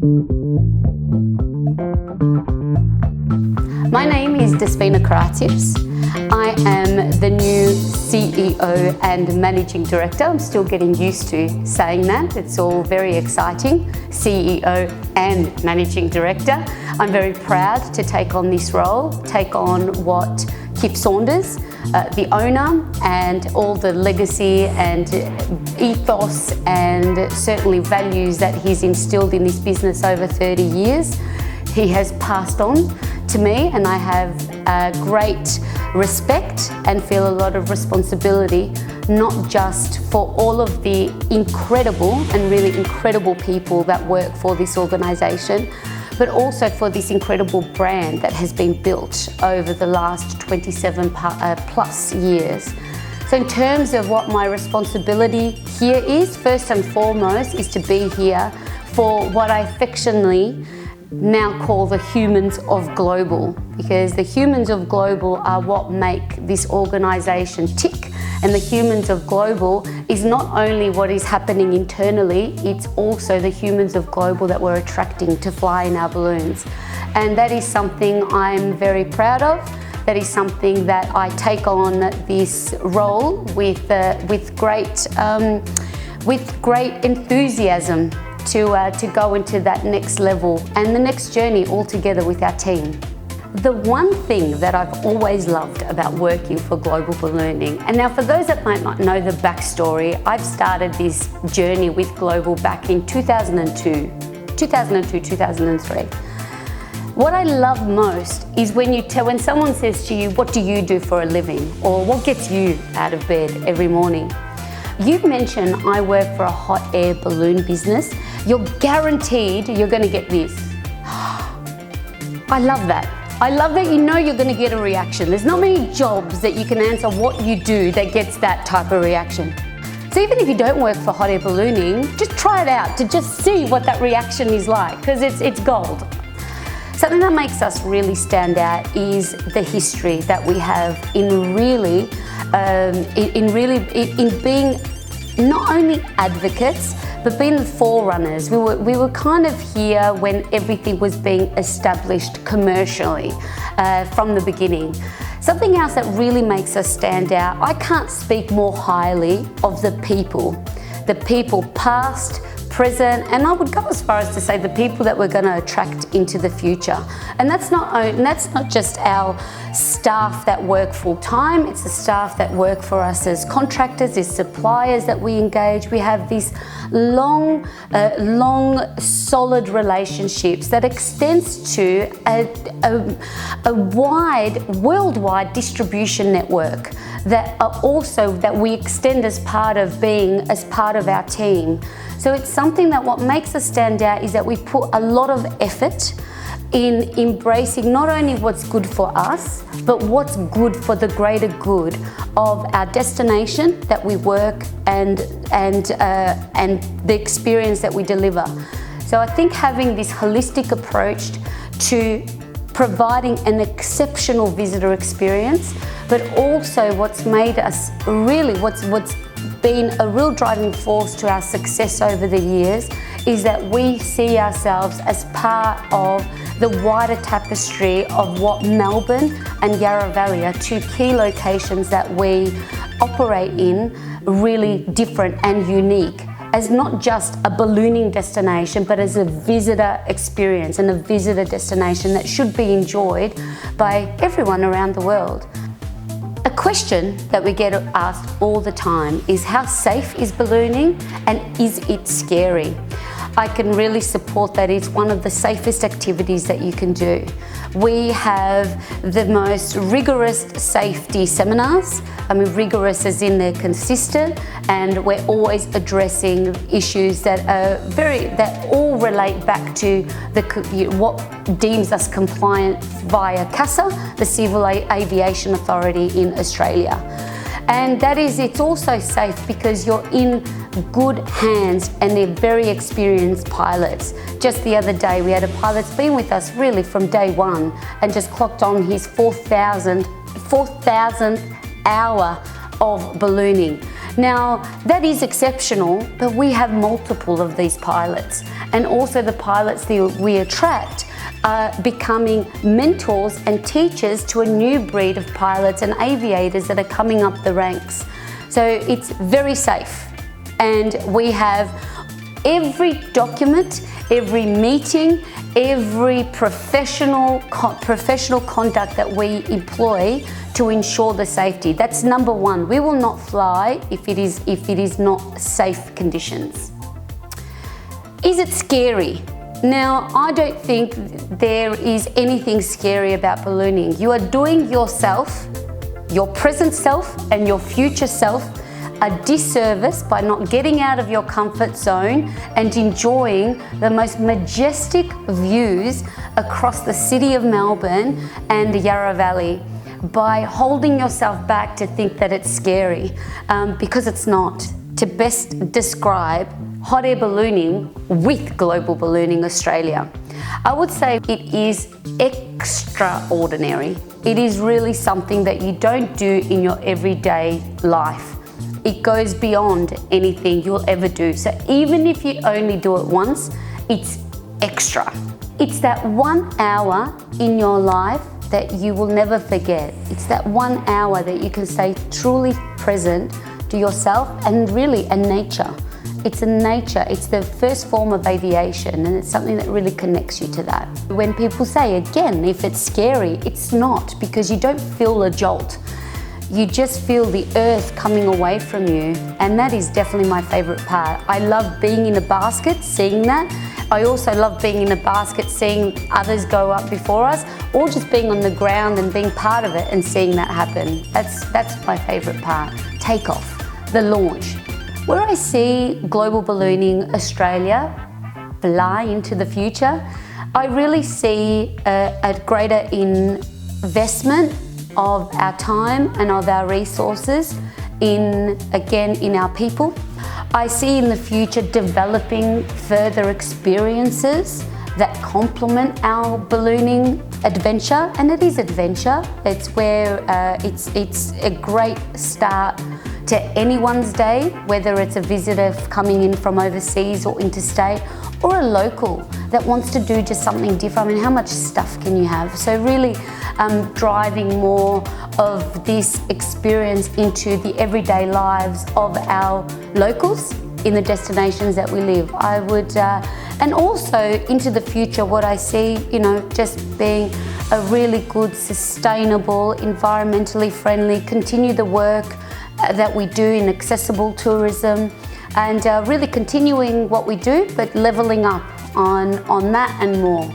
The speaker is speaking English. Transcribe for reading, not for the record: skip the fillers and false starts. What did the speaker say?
My name is Despina Karatzias. I am the new CEO and Managing Director. I'm still getting used to saying that. It's all very exciting, CEO and Managing Director. I'm very proud to take on this role, take on what Kiff Saunders, the owner, and all the legacy and ethos and certainly values that he's instilled in this business over 30 years, he has passed on to me, and I have great respect and feel a lot of responsibility, not just for all of the incredible and really incredible people that work for this organisation, but also for this incredible brand that has been built over the last 27 plus years. So in terms of what my responsibility here is, first and foremost is to be here for what I affectionately now call the humans of global, because the humans of global are what make this organisation tick, and the humans of global is not only what is happening internally, it's also the humans of global that we're attracting to fly in our balloons. And that is something I'm very proud of. That is something that I take on this role with great enthusiasm to go into that next level and the next journey all together with our team. The one thing that I've always loved about working for Global Ballooning, and now for those that might not know the backstory, I've started this journey with Global back in 2002, 2003. What I love most is when someone says to you, what do you do for a living? Or what gets you out of bed every morning? You mention I work for a hot air balloon business, you're guaranteed you're going to get this. I love that. I love that you know you're going to get a reaction. There's not many jobs that you can answer what you do that gets that type of reaction. So even if you don't work for hot air ballooning, just try it out to just see what that reaction is like, because it's gold. Something that makes us really stand out is the history that we have in being not only advocates, but being the forerunners. We were kind of here when everything was being established commercially from the beginning. Something else that really makes us stand out, I can't speak more highly of the people past, present, and I would go as far as to say the people that we're going to attract into the future. And that's not just our staff that work full time, it's the staff that work for us as contractors, as suppliers that we engage. We have these long, solid relationships that extends to a wide, worldwide distribution network that we extend as part of our team. So it's something that what makes us stand out is that we put a lot of effort in embracing not only what's good for us, but what's good for the greater good of our destination that we work and the experience that we deliver. So I think having this holistic approach to providing an exceptional visitor experience, but also what's made us really, what's been a real driving force to our success over the years is that we see ourselves as part of the wider tapestry of what Melbourne and Yarra Valley are two key locations that we operate in, really different and unique, as not just a ballooning destination, but as a visitor experience and a visitor destination that should be enjoyed by everyone around the world. A question that we get asked all the time is how safe is ballooning and is it scary? I can really support that. It's one of the safest activities that you can do. We have the most rigorous safety seminars. I mean, rigorous as in they're consistent, and we're always addressing issues that all relate back to what deems us compliant via CASA, the Civil Aviation Authority in Australia. And it's also safe because you're in good hands and they're very experienced pilots. Just the other day we had a pilot that's been with us really from day one and just clocked on his 4,000th hour of ballooning. Now, that is exceptional, but we have multiple of these pilots. And also the pilots that we attract are becoming mentors and teachers to a new breed of pilots and aviators that are coming up the ranks. So it's very safe. And we have every document, every meeting, every professional conduct that we employ to ensure the safety. That's number one. We will not fly if it is not safe conditions. Is it scary? Now, I don't think there is anything scary about ballooning. You are doing yourself, your present self and your future self a disservice by not getting out of your comfort zone and enjoying the most majestic views across the city of Melbourne and the Yarra Valley by holding yourself back to think that it's scary, because it's not. To best describe hot air ballooning with Global Ballooning Australia, I would say it is extraordinary. It is really something that you don't do in your everyday life. It goes beyond anything you'll ever do. So even if you only do it once, it's extra. It's that 1 hour in your life that you will never forget. It's that 1 hour that you can stay truly present to yourself and really a nature. It's a nature, it's the first form of aviation, and it's something that really connects you to that. When people say, again, if it's scary, it's not, because you don't feel a jolt. You just feel the earth coming away from you, and that is definitely my favourite part. I love being in a basket, seeing that. I also love being in a basket, seeing others go up before us, or just being on the ground and being part of it and seeing that happen. That's my favourite part. Takeoff, the launch. Where I see Global Ballooning Australia fly into the future, I really see a greater investment of our time and of our resources in our people. I see in the future developing further experiences that complement our ballooning adventure, and it is adventure. It's where it's a great start to anyone's day, whether it's a visitor coming in from overseas or interstate, or a local that wants to do just something different. I mean, how much stuff can you have? So really driving more of this experience into the everyday lives of our locals in the destinations that we live. I would, and also into the future, what I see, just being a really good, sustainable, environmentally friendly, continue the work that we do in accessible tourism, and really continuing what we do, but leveling up on that and more.